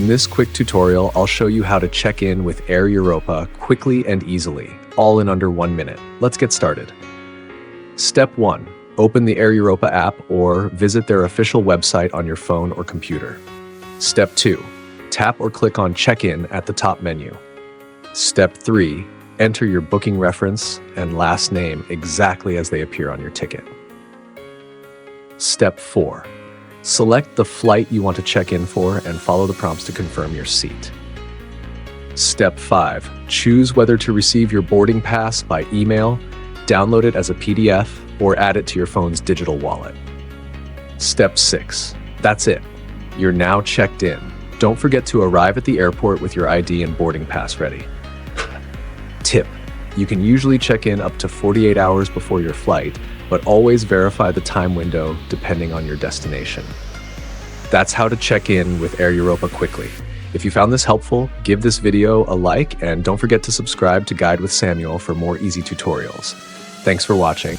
In this quick tutorial, I'll show you how to check in with Air Europa quickly and easily, all in under 1 minute. Let's get started. Step 1. Open the Air Europa app or visit their official website on your phone or computer. Step 2. Tap or click on Check-in at the top menu. Step 3. Enter your booking reference and last name exactly as they appear on your ticket. Step 4. Select the flight you want to check in for and follow the prompts to confirm your seat. Step 5. Choose whether to receive your boarding pass by email, download it as a PDF, or add it to your phone's digital wallet. Step 6. That's it. You're now checked in. Don't forget to arrive at the airport with your ID and boarding pass ready. Tip: you can usually check in up to 48 hours before your flight, but always verify the time window depending on your destination. That's how to check in with Air Europa quickly. If you found this helpful, give this video a like and don't forget to subscribe to Guide with Samuel for more easy tutorials. Thanks for watching.